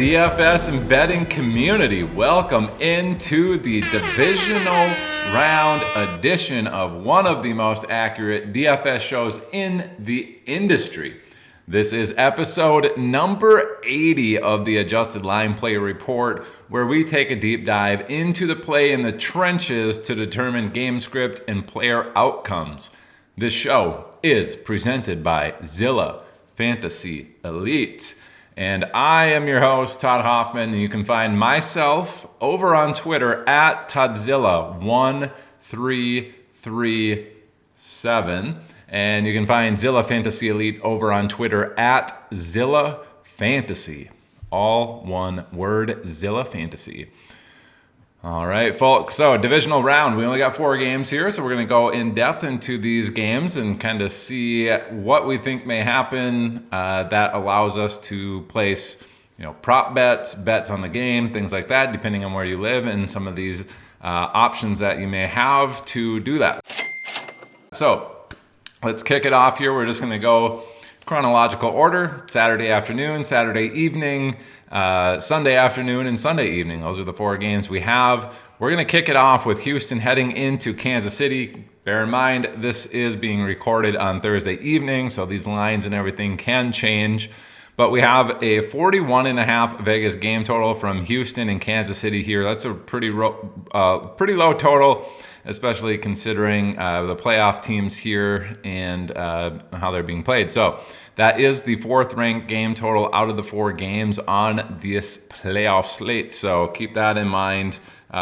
DFS and betting community. Welcome into the Divisional Round edition of one of the most accurate DFS shows in the industry. This is episode number 80 of the Adjusted Line Play Report, where we take a deep dive into the play in the trenches to determine game script and player outcomes. This show is presented by Zilla Fantasy Elite. And I am your host, Todd Hoffman, and you can find myself over on Twitter at Todzilla1337. And you can find Zilla Fantasy Elite over on Twitter at Zilla Fantasy. All one word, Zilla Fantasy. All right, folks. So divisional round. We only got 4 games here, so we're going to go in depth into these games and kind of see what we think may happen. That allows us to place, prop bets on the game, things like that, depending on where you live, and some of these options that you may have to do that. So let's kick it off here. We're just going to go chronological order: Saturday afternoon, Saturday evening, Sunday afternoon, and Sunday evening. Those are the 4 games we have. We're going to kick it off with Houston heading into Kansas City. Bear in mind, this is being recorded on Thursday evening, so these lines and everything can change. But we have a 41.5 Vegas game total from Houston and Kansas City here. That's a pretty low total, especially considering the playoff teams here and how they're being played. So that is the 4th ranked game total out of the 4 games on this playoff slate. So keep that in mind.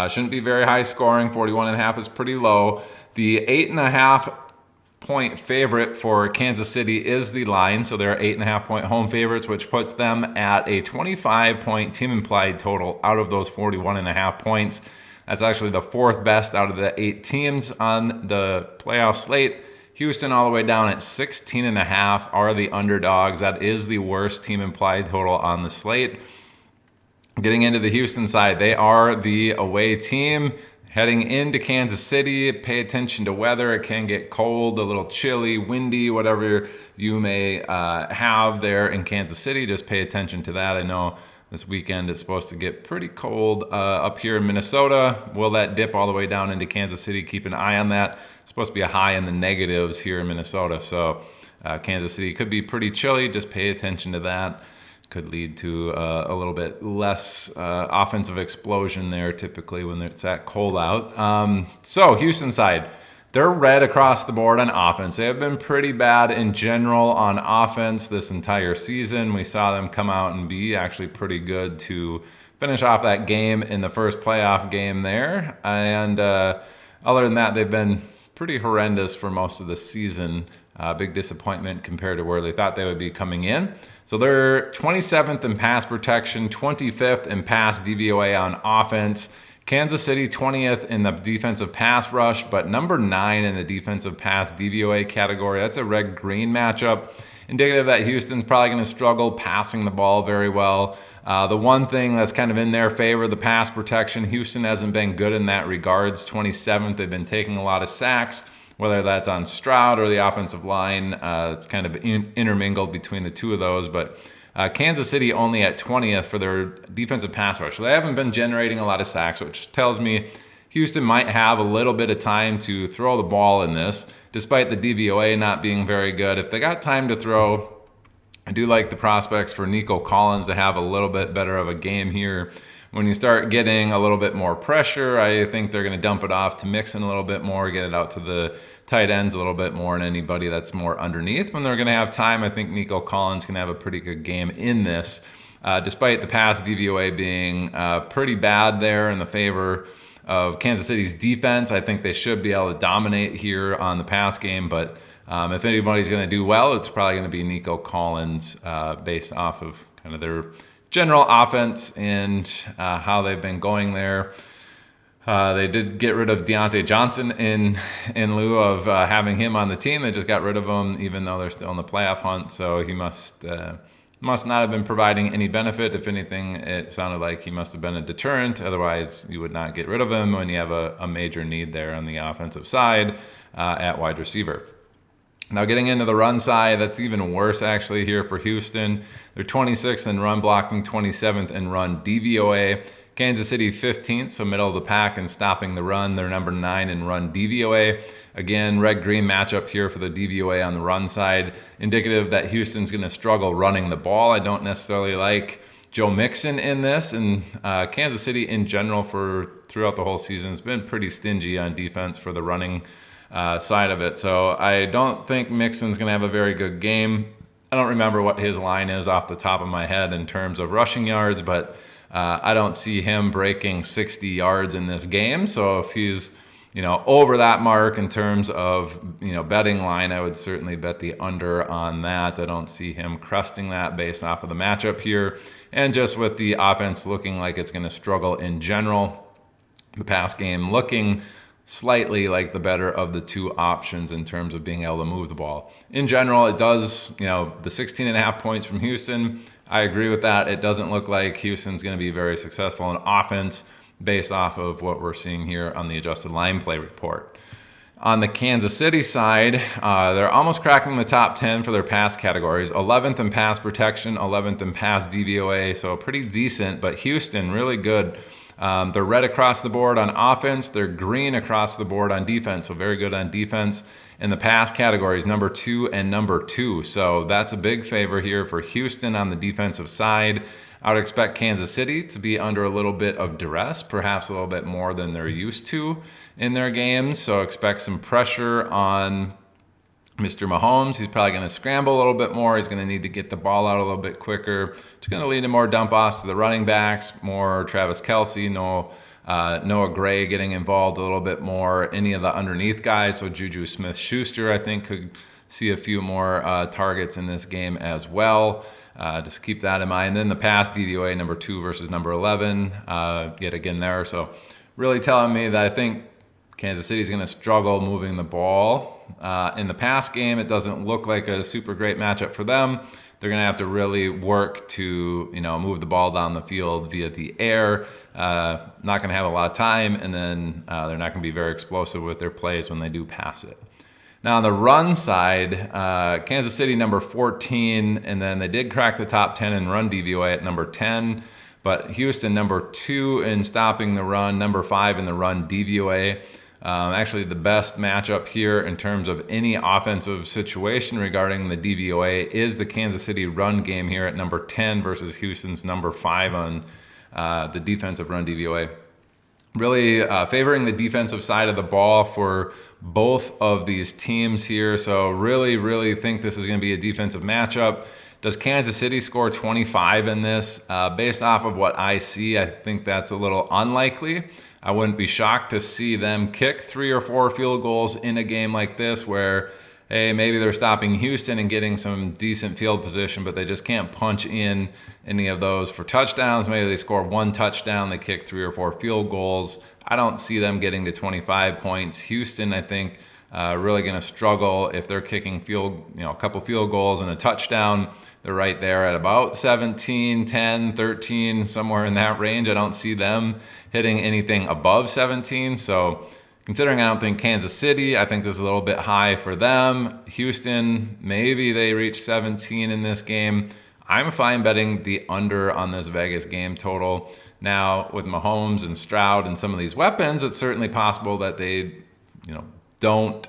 Shouldn't be very high scoring. 41.5 is pretty low. The 8.5 point favorite for Kansas City is the line. So they're 8.5 point home favorites, which puts them at a 25 point team implied total out of those 41.5 points. That's actually the 4th best out of the 8 teams on the playoff slate. Houston all the way down at 16.5 are the underdogs. That is the worst team implied total on the slate. Getting into the Houston side, they are the away team. Heading into Kansas City, pay attention to weather. It can get cold, a little chilly, windy, whatever you may have there in Kansas City. Just pay attention to that. I know this weekend it's supposed to get pretty cold up here in Minnesota. Will that dip all the way down into Kansas City? Keep an eye on that. It's supposed to be a high in the negatives here in Minnesota. So Kansas City could be pretty chilly. Just pay attention to that. Could lead to a little bit less offensive explosion there typically when it's that cold out. So Houston side, they're red across the board on offense. They have been pretty bad in general on offense this entire season. We saw them come out and be actually pretty good to finish off that game in the first playoff game there. And other than that, they've been pretty horrendous for most of the season. Big disappointment compared to where they thought they would be coming in. So they're 27th in pass protection, 25th in pass DVOA on offense. Kansas City 20th in the defensive pass rush, but number 9 in the defensive pass DVOA category. That's a red-green matchup. Indicative that Houston's probably going to struggle passing the ball very well. The one thing that's kind of in their favor, the pass protection, Houston hasn't been good in that regards. 27th, they've been taking a lot of sacks, whether that's on Stroud or the offensive line. It's kind of intermingled between the two of those, but Kansas City only at 20th for their defensive pass rush. So they haven't been generating a lot of sacks, which tells me Houston might have a little bit of time to throw the ball in this, despite the DVOA not being very good. If they got time to throw, I do like the prospects for Nico Collins to have a little bit better of a game here. When you start getting a little bit more pressure, I think they're going to dump it off to Mixon a little bit more, get it out to the tight ends a little bit more, and anybody that's more underneath. When they're going to have time, I think Nico Collins can have a pretty good game in this, despite the pass DVOA being pretty bad there in the favor of Kansas City's defense. I think they should be able to dominate here on the pass game, but if anybody's going to do well, it's probably going to be Nico Collins based off of kind of their general offense and how they've been going there. They did get rid of Deontay Johnson in lieu of having him on the team. They just got rid of him, even though they're still in the playoff hunt. So he must not have been providing any benefit. If anything, it sounded like he must have been a deterrent. Otherwise, you would not get rid of him when you have a major need there on the offensive side at wide receiver. Now getting into the run side, that's even worse actually here for Houston. They're 26th in run blocking, 27th in run DVOA. Kansas City 15th, so middle of the pack in stopping the run. They're number 9 in run DVOA. Again, red-green matchup here for the DVOA on the run side, indicative that Houston's going to struggle running the ball. I don't necessarily like Joe Mixon in this, and Kansas City in general throughout the whole season has been pretty stingy on defense for the running side of it. So I don't think Mixon's going to have a very good game. I don't remember what his line is off the top of my head in terms of rushing yards, but I don't see him breaking 60 yards in this game. So if he's, over that mark in terms of, betting line, I would certainly bet the under on that. I don't see him cresting that based off of the matchup here. And just with the offense looking like it's going to struggle in general, the pass game looking slightly like the better of the two options in terms of being able to move the ball. In general, it does, the 16.5 points from Houston, I agree with that. It doesn't look like Houston's going to be very successful in offense based off of what we're seeing here on the adjusted line play report. On the Kansas City side, they're almost cracking the top 10 for their pass categories. 11th in pass protection, 11th in pass DVOA, so pretty decent, but Houston really good. They're red across the board on offense. They're green across the board on defense, so very good on defense. In the pass categories, number 2 and number 2. So that's a big favor here for Houston on the defensive side. I would expect Kansas City to be under a little bit of duress, perhaps a little bit more than they're used to in their games. So expect some pressure on Mr. Mahomes. He's probably going to scramble a little bit more. He's going to need to get the ball out a little bit quicker. It's going to lead to more dump offs to the running backs, more Travis Kelce, Noah Gray getting involved a little bit more. Any of the underneath guys, so Juju Smith-Schuster, I think, could see a few more targets in this game as well. Just keep that in mind. Then the pass DVOA, number 2 versus number 11, yet again there. So really telling me that I think Kansas City is going to struggle moving the ball. In the pass game, it doesn't look like a super great matchup for them. They're going to have to really work to, move the ball down the field via the air. Not going to have a lot of time, and then they're not going to be very explosive with their plays when they do pass it. Now on the run side, Kansas City number 14, and then they did crack the top 10 in run DVOA at number 10. But Houston number 2 in stopping the run, number 5 in the run DVOA. Actually, the best matchup here in terms of any offensive situation regarding the DVOA is the Kansas City run game here at number 10 versus Houston's number 5 on the defensive run DVOA. Really favoring the defensive side of the ball for both of these teams here. So really, really think this is going to be a defensive matchup. Does Kansas City score 25 in this? Based off of what I see, I think that's a little unlikely. I wouldn't be shocked to see them kick 3 or 4 field goals in a game like this where, hey, maybe they're stopping Houston and getting some decent field position, but they just can't punch in any of those for touchdowns. Maybe they score 1 touchdown, they kick 3 or 4 field goals. I don't see them getting to 25 points. Houston, I think, really going to struggle if they're kicking a couple field goals and a touchdown. They're right there at about 17, 10, 13, somewhere in that range. I don't see them hitting anything above 17. So considering I don't think Kansas City, I think this is a little bit high for them. Houston, maybe they reach 17 in this game. I'm fine betting the under on this Vegas game total. Now, with Mahomes and Stroud and some of these weapons, it's certainly possible that they, don't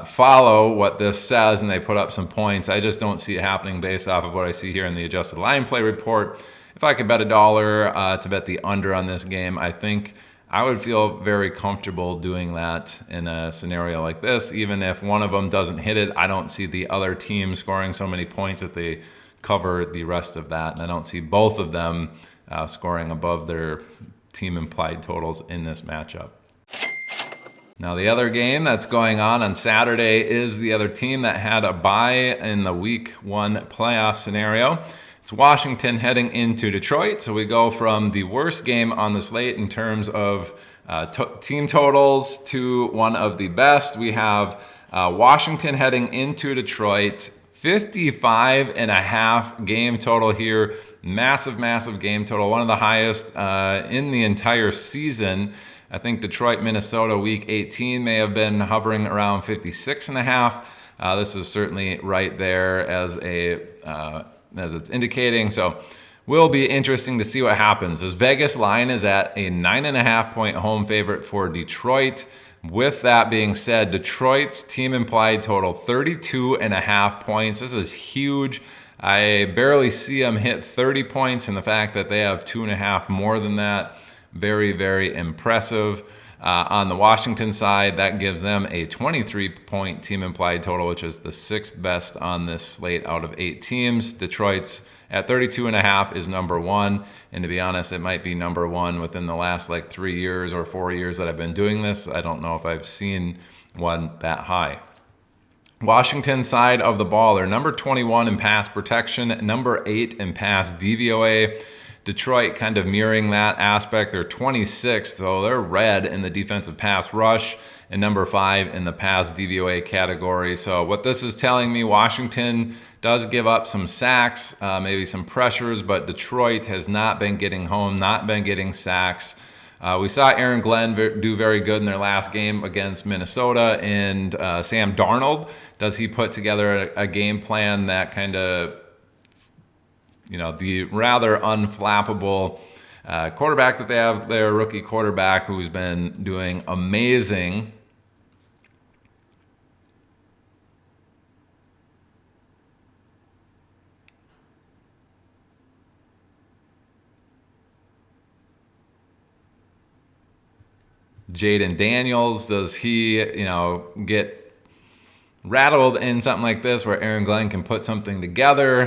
follow what this says and they put up some points. I just don't see it happening based off of what I see here in the adjusted line play report. If I could bet $1 to bet the under on this game, I think I would feel very comfortable doing that in a scenario like this. Even if one of them doesn't hit it, I don't see the other team scoring so many points that they cover the rest of that. And I don't see both of them scoring above their team implied totals in this matchup. Now, the other game that's going on Saturday is the other team that had a bye in the Week 1 playoff scenario. It's Washington heading into Detroit. So we go from the worst game on the slate in terms of team totals to one of the best. We have Washington heading into Detroit. 55.5 game total here. Massive, massive game total. One of the highest in the entire season. I think Detroit, Minnesota, Week 18 may have been hovering around 56.5. This is certainly right there as it's indicating. So will be interesting to see what happens. This Vegas line is at a 9.5-point home favorite for Detroit. With that being said, Detroit's team implied total 32.5 points. This is huge. I barely see them hit 30 points, and the fact that they have 2.5 more than that, very, very impressive. On the Washington side, that gives them a 23-point team implied total, which is the 6th best on this slate out of 8 teams. Detroit's at 32.5 is number 1, and to be honest, it might be number 1 within the last 3 years or 4 years that I've been doing this. I don't know if I've seen one that high. Washington side of the ball, they're number 21 in pass protection, number 8 in pass DVOA. Detroit kind of mirroring that aspect. They're 26th, so they're red in the defensive pass rush, and number 5 in the pass DVOA category. So what this is telling me, Washington does give up some sacks, maybe some pressures, but Detroit has not been getting home, not been getting sacks. We saw Aaron Glenn do very good in their last game against Minnesota, and Sam Darnold, does he put together a game plan that kind of, the rather unflappable quarterback that they have, their rookie quarterback who's been doing amazing. Jaden Daniels, does he, get rattled in something like this where Aaron Glenn can put something together?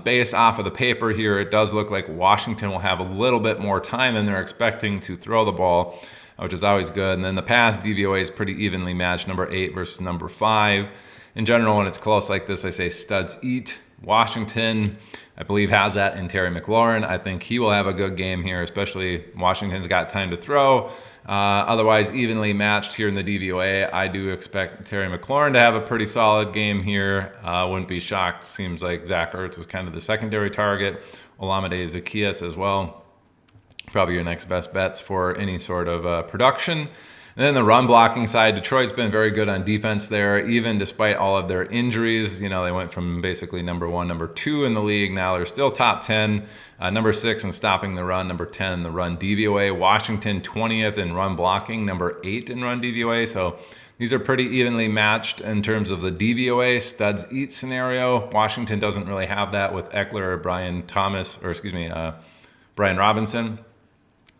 Based off of the paper here, it does look like Washington will have a little bit more time than they're expecting to throw the ball, which is always good. And then the pass DVOA is pretty evenly matched, number 8 versus number 5. In general, when it's close like this, I say studs eat. Washington, I believe, has that in Terry McLaurin. I think he will have a good game here, especially Washington's got time to throw. Otherwise, evenly matched here in the DVOA. I do expect Terry McLaurin to have a pretty solid game here. Wouldn't be shocked. Seems like Zach Ertz is kind of the secondary target. Olamide Zaccheaus as well. Probably your next best bets for any sort of production. And then the run blocking side, Detroit's been very good on defense there, even despite all of their injuries. They went from basically number 1, number 2 in the league. Now they're still top 10, number 6 in stopping the run, number 10 in the run DVOA. Washington 20th in run blocking, number 8 in run DVOA. So these are pretty evenly matched in terms of the DVOA studs eat scenario. Washington doesn't really have that with Eckler or Brian Robinson.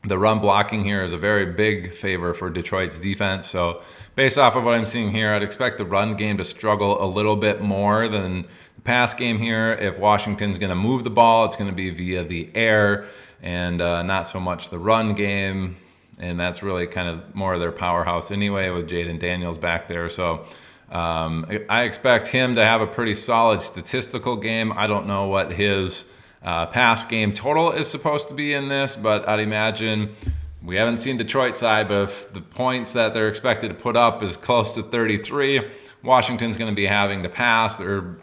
The run blocking here is a very big favor for Detroit's defense. So based off of what I'm seeing here, I'd expect the run game to struggle a little bit more than the pass game here. If Washington's going to move the ball, it's going to be via the air and not so much the run game. And that's really kind of more of their powerhouse anyway with Jaden Daniels back there. So I expect him to have a pretty solid statistical game. I don't know what his pass game total is supposed to be in this, but I'd imagine, we haven't seen Detroit side, but if the points that they're expected to put up is close to 33, Washington's going to be having to pass. They're,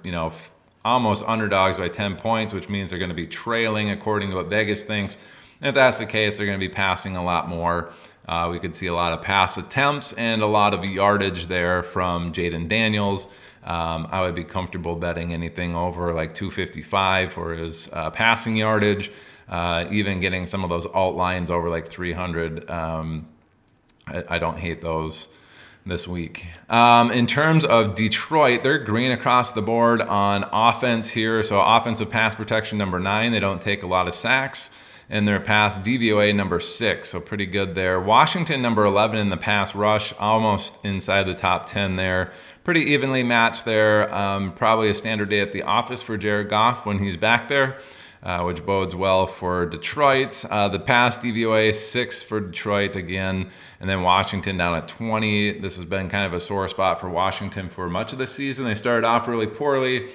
almost underdogs by 10 points, which means they're going to be trailing according to what Vegas thinks. And if that's the case, they're going to be passing a lot more. We could see a lot of pass attempts and a lot of yardage there from Jaden Daniels. I would be comfortable betting anything over 255 for his passing yardage, even getting some of those alt lines over 300. I don't hate those this week. In terms of Detroit, they're green across the board on offense here. So offensive pass protection, number 9. They don't take a lot of sacks. And their pass DVOA, number 6. So pretty good there. Washington, number 11 in the pass rush, almost inside the top 10 there. Pretty evenly matched there. Probably a standard day at the office for Jared Goff when he's back there, which bodes well for Detroit. The pass DVOA, 6 for Detroit again. And then Washington down at 20. This has been kind of a sore spot for Washington for much of the season. They started off really poorly.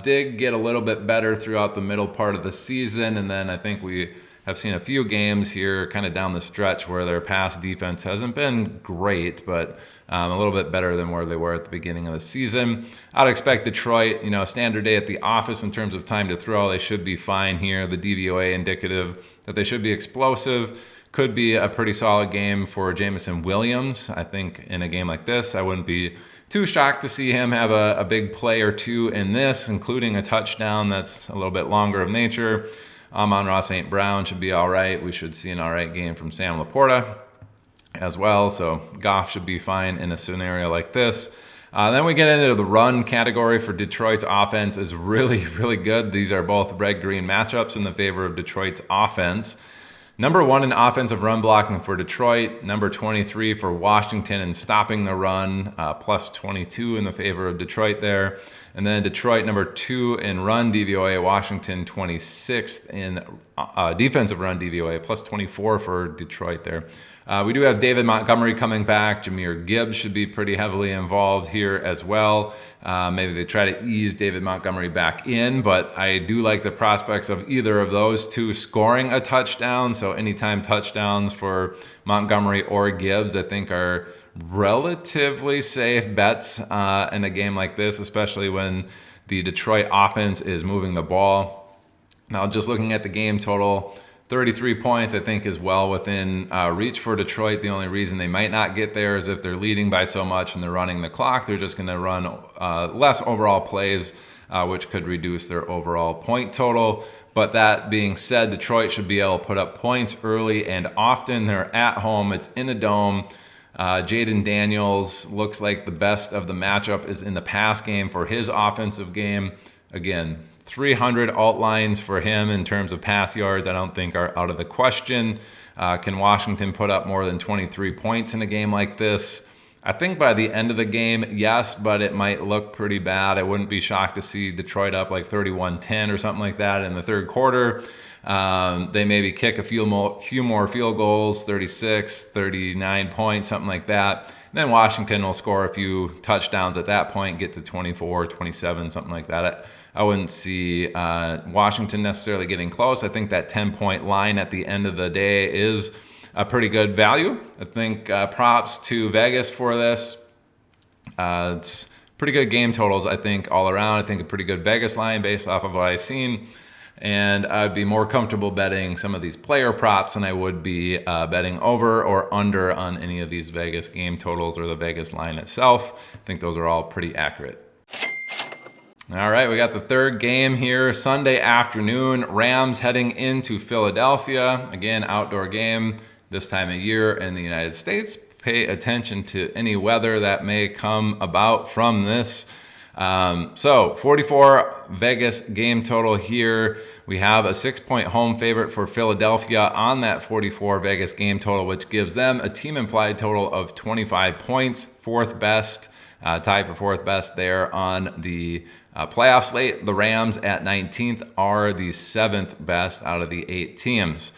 Did get a little bit better throughout the middle part of the season. And then I think we have seen a few games here kind of down the stretch where their pass defense hasn't been great, but a little bit better than where they were at the beginning of the season. I'd expect Detroit, standard day at the office in terms of time to throw. They should be fine here. The DVOA indicative that they should be explosive. could be a pretty solid game for Jameson Williams. I think in a game like this, I wouldn't be too shocked to see him have a big play or two in this, including a touchdown that's a little bit longer of nature. Amon-Ra St. Brown should be all right. We should see an all right game from Sam Laporta as well. So Goff should be fine in a scenario like this. Then we get into the run category for Detroit's offense is really, really good. These are both red-green matchups in the favor of Detroit's offense. Number 1 in offensive run blocking for Detroit. Number 23 for Washington in stopping the run, plus 22 in the favor of Detroit there. And then Detroit, number 2 in run DVOA. Washington, 26th in defensive run DVOA, plus 24 for Detroit there. We do have David Montgomery coming back. Jahmyr Gibbs should be pretty heavily involved here as well. Maybe they try to ease David Montgomery back in, but I do like the prospects of either of those two scoring a touchdown. So anytime touchdowns for Montgomery or Gibbs, I think are relatively safe bets in a game like this, especially when the Detroit offense is moving the ball. Now, just looking at the game total, 33 points, I think, is well within reach for Detroit. The only reason they might not get there is if they're leading by so much and they're running the clock. They're just going to run less overall plays, which could reduce their overall point total. But that being said, Detroit should be able to put up points early and often. They're at home. It's in a dome. Jaden Daniels looks like the best of the matchup is in the pass game for his offensive game. Again, 300 alt lines for him in terms of pass yards I don't think are out of the question. Can Washington put up more than 23 points in a game like this? I think by the end of the game, yes, but it might look pretty bad. I wouldn't be shocked to see Detroit up like 31-10 or something like that in the third quarter. They maybe kick a few more field goals, 36, 39 points, something like that. And then Washington will score a few touchdowns at that point, get to 24, 27, something like that. I wouldn't see Washington necessarily getting close. I think that 10-point line at the end of the day is a pretty good value. I think props to Vegas for this. It's pretty good game totals, I think, all around. I think a pretty good Vegas line based off of what I've seen. And I'd be more comfortable betting some of these player props than I would be betting over or under on any of these Vegas game totals or the Vegas line itself. I think those are all pretty accurate. All right, we got the third game here, Sunday afternoon. Rams heading into Philadelphia. Again, outdoor game this time of year in the United States. Pay attention to any weather that may come about from this. So 44 Vegas game total here. We have a 6-point home favorite for Philadelphia on that 44 Vegas game total, which gives them a team implied total of 25 points, fourth best, tied for fourth best there on the playoff slate. The Rams at 19th are the 7th best out of the 8 teams.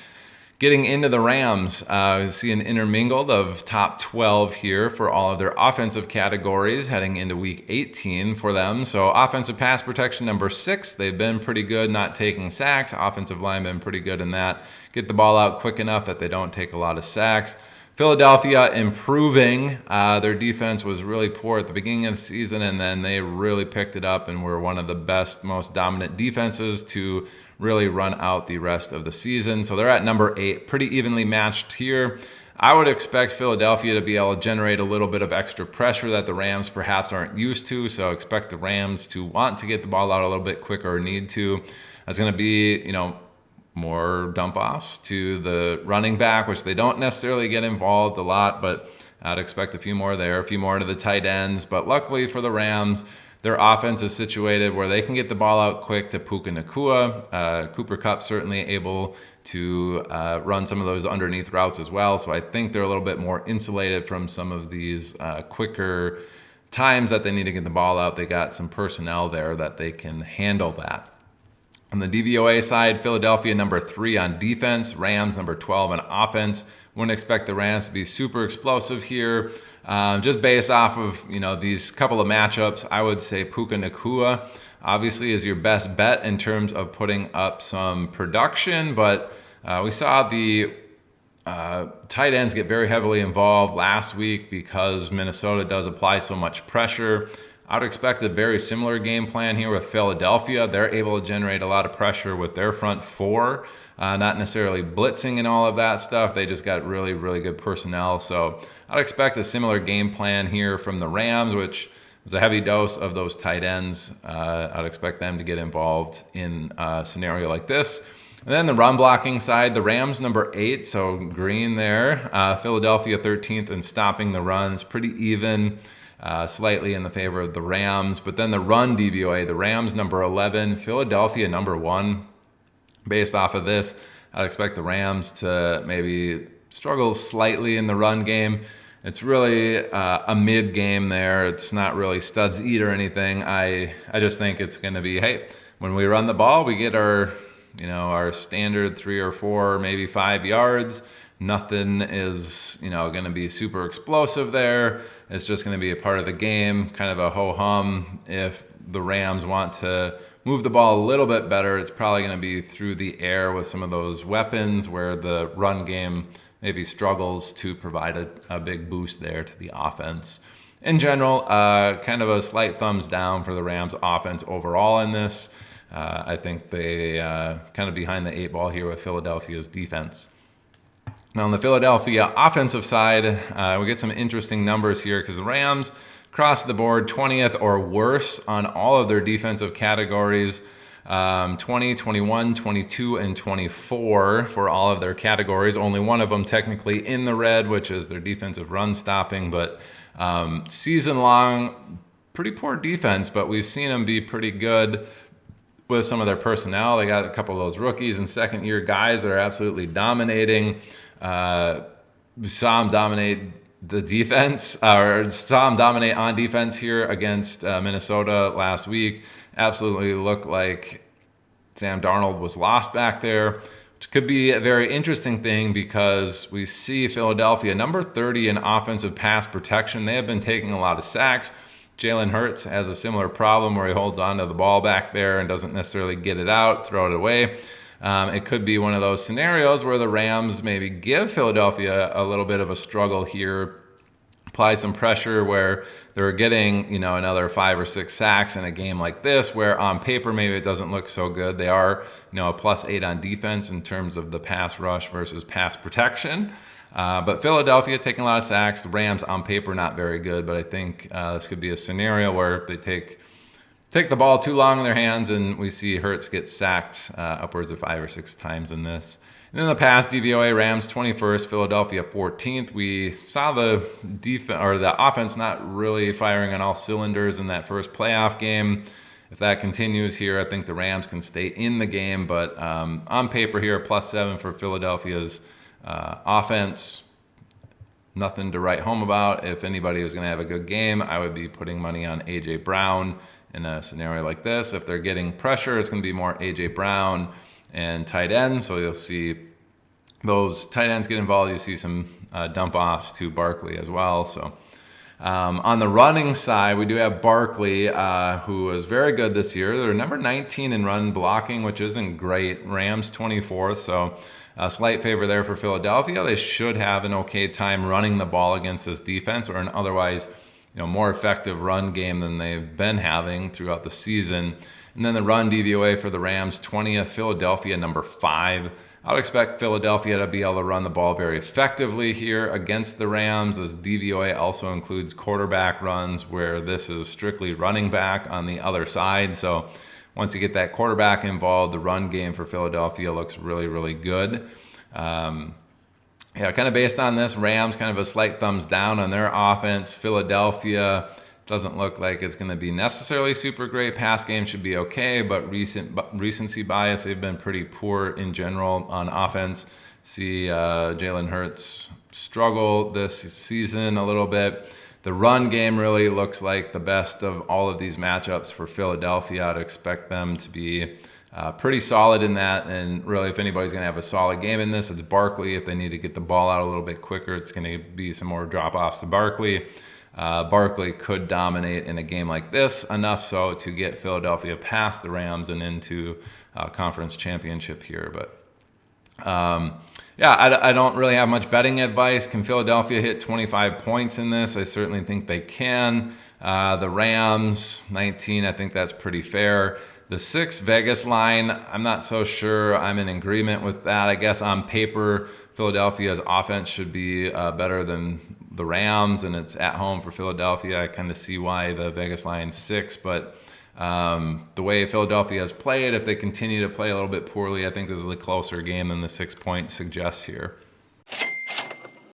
Getting into the Rams, we see an intermingled of top 12 here for all of their offensive categories heading into week 18 for them. So offensive pass protection, number 6. They've been pretty good not taking sacks. Offensive line been pretty good in that. Get the ball out quick enough that they don't take a lot of sacks. Philadelphia improving. Their defense was really poor at the beginning of the season, and then they really picked it up and were one of the best, most dominant defenses to really run out the rest of the season. So they're at number 8, pretty evenly matched here. I would expect Philadelphia to be able to generate a little bit of extra pressure that the Rams perhaps aren't used to. So expect the Rams to want to get the ball out a little bit quicker or need to. That's going to be, more dump offs to the running back, which they don't necessarily get involved a lot, but I'd expect a few more there, a few more to the tight ends. But luckily for the Rams, their offense is situated where they can get the ball out quick to Puka Nacua. Cooper Kupp certainly able to run some of those underneath routes as well. So I think they're a little bit more insulated from some of these quicker times that they need to get the ball out. They got some personnel there that they can handle that. On the DVOA side, Philadelphia number 3 on defense, Rams number 12 on offense. Wouldn't expect the Rams to be super explosive here. Just based off of these couple of matchups, I would say Puka Nacua obviously is your best bet in terms of putting up some production, but we saw the tight ends get very heavily involved last week because Minnesota does apply so much pressure. I would expect a very similar game plan here with Philadelphia. They're able to generate a lot of pressure with their front four, not necessarily blitzing and all of that stuff. They just got really, really good personnel. So I'd expect a similar game plan here from the Rams, which was a heavy dose of those tight ends. I'd expect them to get involved in a scenario like this. And then the run blocking side, the Rams number 8, so green there. Philadelphia 13th in stopping the runs, pretty even. Slightly in the favor of the Rams. But then the run DVOA, the Rams number 11, Philadelphia number 1. Based off of this, I'd expect the Rams to maybe struggle slightly in the run game. It's really a mid game there. It's not really studs eat or anything. I just think it's going to be, hey, when we run the ball, we get our standard 3 or 4, maybe 5 yards. Nothing is, going to be super explosive there. It's just going to be a part of the game, kind of a ho-hum. If the Rams want to move the ball a little bit better, it's probably going to be through the air with some of those weapons where the run game maybe struggles to provide a big boost there to the offense. In general, kind of a slight thumbs down for the Rams offense overall in this. I think they kind of behind the 8 ball here with Philadelphia's defense. Now, on the Philadelphia offensive side, we get some interesting numbers here because the Rams across the board 20th or worse on all of their defensive categories, 20, 21, 22, and 24 for all of their categories. Only one of them technically in the red, which is their defensive run stopping, but season long, pretty poor defense, but we've seen them be pretty good with some of their personnel. They got a couple of those rookies and second-year guys that are absolutely dominating. We saw them dominate the defense, or saw them dominate on defense here against Minnesota last week. Absolutely looked like Sam Darnold was lost back there, which could be a very interesting thing because we see Philadelphia number 30 in offensive pass protection. They have been taking a lot of sacks. Jalen Hurts has a similar problem where he holds onto the ball back there and doesn't necessarily get it out, throw it away. It could be one of those scenarios where the Rams maybe give Philadelphia a little bit of a struggle here, apply some pressure where they're getting, another 5 or 6 sacks in a game like this, where on paper maybe it doesn't look so good. They are, a +8 on defense in terms of the pass rush versus pass protection. But Philadelphia taking a lot of sacks. The Rams on paper not very good, but I think this could be a scenario where they take the ball too long in their hands, and we see Hurts get sacked upwards of 5 or 6 times in this. And then the pass DVOA, Rams 21st, Philadelphia 14th. We saw the offense not really firing on all cylinders in that first playoff game. If that continues here, I think the Rams can stay in the game. But on paper here, +7 for Philadelphia's offense. Nothing to write home about. If anybody was going to have a good game, I would be putting money on A.J. Brown in a scenario like this. If they're getting pressure, it's going to be more A.J. Brown and tight ends. So you'll see those tight ends get involved. You see some dump offs to Barkley as well. So on the running side, we do have Barkley, who was very good this year. They're number 19 in run blocking, which isn't great. Rams 24th. So a slight favor there for Philadelphia. They should have an okay time running the ball against this defense, or an otherwise more effective run game than they've been having throughout the season. And then the run DVOA for the Rams, 20th, Philadelphia number 5. I would expect Philadelphia to be able to run the ball very effectively here against the Rams. This DVOA also includes quarterback runs, where this is strictly running back on the other side. So once you get that quarterback involved, the run game for Philadelphia looks really, really good. Kind of based on this, Rams kind of a slight thumbs down on their offense. Philadelphia doesn't look like it's going to be necessarily super great. Pass game should be okay, but recency bias, they've been pretty poor in general on offense. See Jalen Hurts struggle this season a little bit. The run game really looks like the best of all of these matchups for Philadelphia. I'd expect them to be pretty solid in that, and really if anybody's going to have a solid game in this, it's Barkley. If they need to get the ball out a little bit quicker, it's going to be some more drop-offs to Barkley. Barkley could dominate in a game like this, enough so to get Philadelphia past the Rams and into conference championship here. But I don't really have much betting advice. Can Philadelphia hit 25 points in this? I certainly think they can. The Rams, 19, I think that's pretty fair. The 6 Vegas line, I'm not so sure I'm in agreement with that. I guess on paper, Philadelphia's offense should be better than the Rams, and it's at home for Philadelphia. I kind of see why the Vegas line's 6, but the way Philadelphia has played, if they continue to play a little bit poorly, I think this is a closer game than the 6 points suggests here.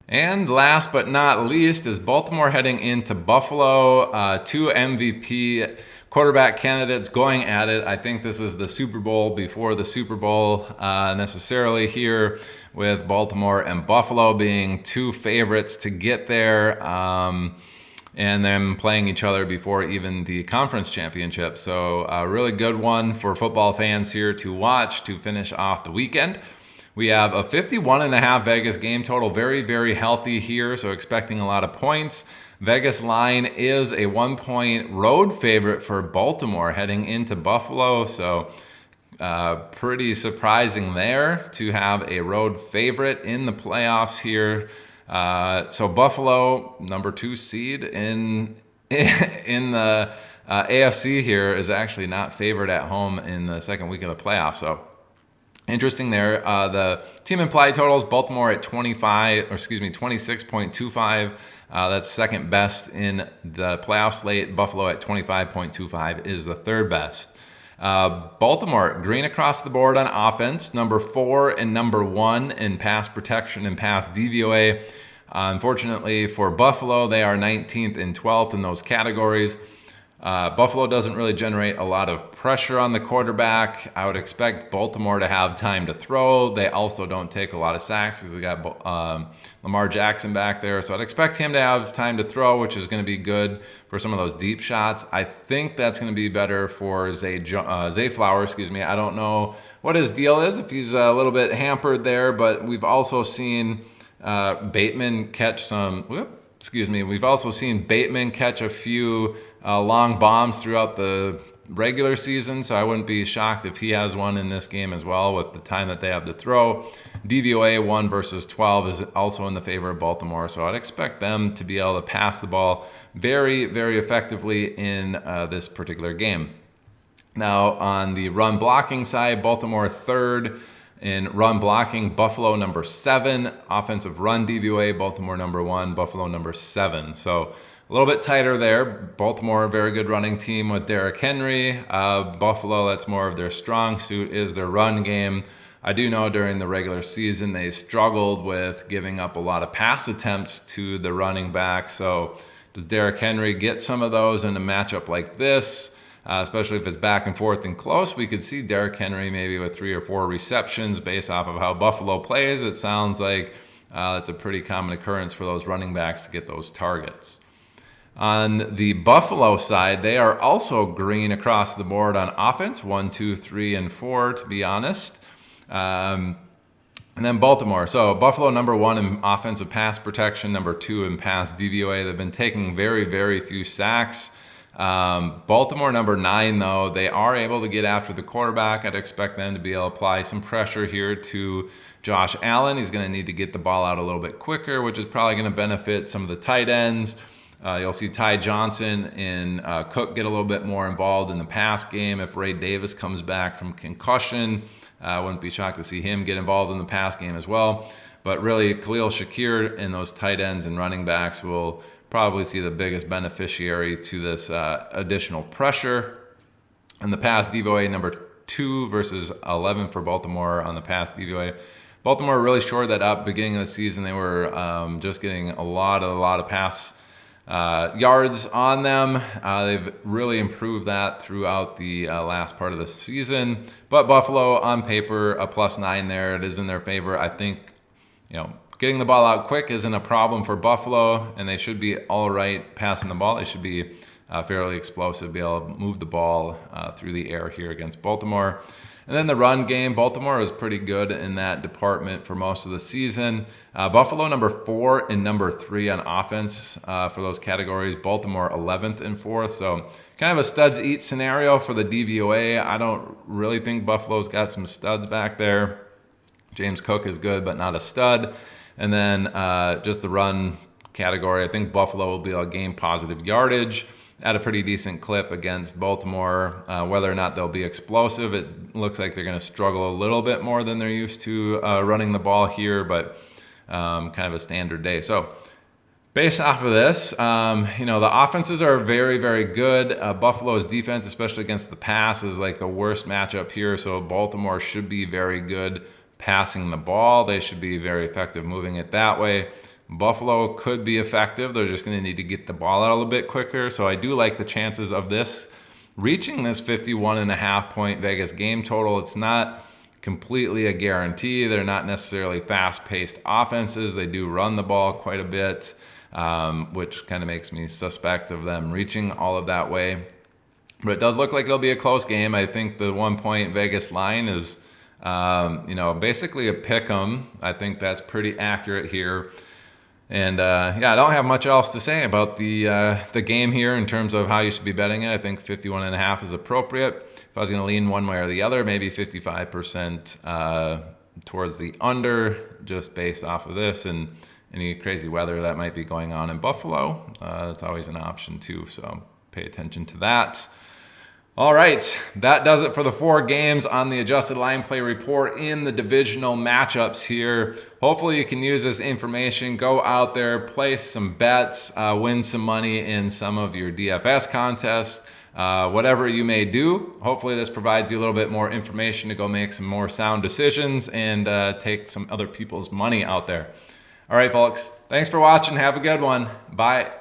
And last but not least is Baltimore heading into Buffalo. 2 MVP quarterback candidates going at it. I think this is the Super Bowl before the Super Bowl necessarily here, with Baltimore and Buffalo being 2 favorites to get there, and them playing each other before even the conference championship. So a really good one for football fans here to watch to finish off the weekend. We have a 51.5 Vegas game total, very, very healthy here, so expecting a lot of points. Vegas line is a 1-point road favorite for Baltimore heading into Buffalo, so pretty surprising there to have a road favorite in the playoffs here. So Buffalo, number 2 seed in the AFC here, is actually not favored at home in the second week of the playoffs. So interesting there. The team implied totals, Baltimore at 26.25. That's second best in the playoff slate. Buffalo at 25.25 is the third best. Baltimore, green across the board on offense, number 4 and number 1 in pass protection and pass DVOA. Unfortunately for Buffalo, they are 19th and 12th in those categories. Buffalo doesn't really generate a lot of pressure on the quarterback. I would expect Baltimore to have time to throw. They also don't take a lot of sacks because they got Lamar Jackson back there. So I'd expect him to have time to throw, which is going to be good for some of those deep shots. I think that's going to be better for Zay Flowers. I don't know what his deal is, if he's a little bit hampered there, but we've also seen Bateman catch some... We've also seen Bateman catch a few long bombs throughout the regular season, so I wouldn't be shocked if he has one in this game as well with the time that they have to throw. DVOA 1 versus 12 is also in the favor of Baltimore, so I'd expect them to be able to pass the ball very, very effectively in this particular game. Now, on the run blocking side, Baltimore 3rd in run blocking, Buffalo number 7. Offensive run DVOA, Baltimore number 1, Buffalo number 7. So a little bit tighter there. Baltimore, a very good running team with Derrick Henry. Buffalo, that's more of their strong suit, is their run game. I do know during the regular season they struggled with giving up a lot of pass attempts to the running back. So does Derrick Henry get some of those in a matchup like this? Especially if it's back and forth and close, we could see Derrick Henry maybe with 3 or 4 receptions based off of how Buffalo plays. It sounds like it's a pretty common occurrence for those running backs to get those targets. On the Buffalo side, they are also green across the board on offense, 1, 2, 3, and 4, to be honest. And then Baltimore. So Buffalo number 1 in offensive pass protection, number 2 in pass DVOA. They've been taking very, very few sacks. Baltimore number 9, though, they are able to get after the quarterback. I'd expect them to be able to apply some pressure here to Josh Allen. He's going to need to get the ball out a little bit quicker, which is probably going to benefit some of the tight ends. You'll see Ty Johnson and Cook get a little bit more involved in the pass game. If Ray Davis comes back from concussion, I wouldn't be shocked to see him get involved in the pass game as well. But really, Khalil Shakir and those tight ends and running backs will probably see the biggest beneficiary to this additional pressure. And the pass DVOA number 2 versus 11 for Baltimore on the pass DVOA. Baltimore really shored that up beginning of the season. They were just getting a lot of pass yards on them. They've really improved that throughout the last part of the season. But Buffalo, on paper, a +9 there. It is in their favor. I think, getting the ball out quick isn't a problem for Buffalo, and they should be all right passing the ball. They should be fairly explosive, be able to move the ball through the air here against Baltimore. And then the run game, Baltimore is pretty good in that department for most of the season. Buffalo number 4 and number 3 on offense for those categories. Baltimore 11th and 4th. So kind of a studs eat scenario for the DVOA. I don't really think Buffalo's got some studs back there. James Cook is good, but not a stud. And then just the run category, I think Buffalo will be able to gain positive yardage. at a pretty decent clip against Baltimore. Whether or not they'll be explosive, it looks like they're going to struggle a little bit more than they're used to running the ball here, but kind of a standard day. So based off of this, the offenses are very, very good. Buffalo's defense, especially against the pass, is like the worst matchup here. So Baltimore should be very good passing the ball. They should be very effective moving it that way. Buffalo could be effective. They're just going to need to get the ball out a little bit quicker. So I do like the chances of this reaching this 51.5 point Vegas game total. It's not completely a guarantee. They're not necessarily fast-paced offenses. They do run the ball quite a bit, which kind of makes me suspect of them reaching all of that way. But it does look like it'll be a close game. I think the 1 point Vegas line is, basically a pick 'em. I think that's pretty accurate here. And I don't have much else to say about the game here in terms of how you should be betting it. I think 51.5 is appropriate. If I was going to lean one way or the other, maybe 55% towards the under, just based off of this and any crazy weather that might be going on in Buffalo. It's always an option too, so pay attention to that. All right, that does it for the 4 games on the adjusted line play report in the divisional matchups here. Hopefully you can use this information, go out there, place some bets, win some money in some of your DFS contests, whatever you may do. Hopefully this provides you a little bit more information to go make some more sound decisions and take some other people's money out there. All right, folks, thanks for watching. Have a good one. Bye.